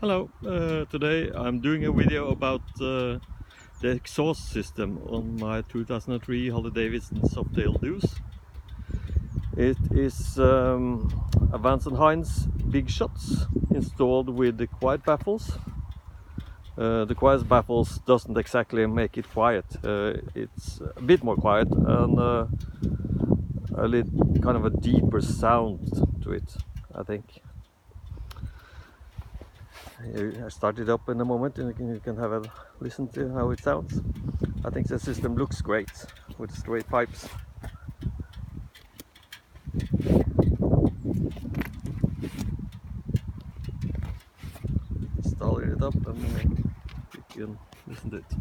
Hello, today I'm doing a video about the exhaust system on my 2003 Harley-Davidson Softail Deuce. It is a Vance and Hines big shots installed with the quiet baffles. The quiet baffles doesn't exactly make it quiet, it's a bit more quiet and a little kind of a deeper sound to it, I think. I start it up in a moment and you can have a listen to how it sounds. I think the system looks great with straight pipes. Installing it up and you can listen to it.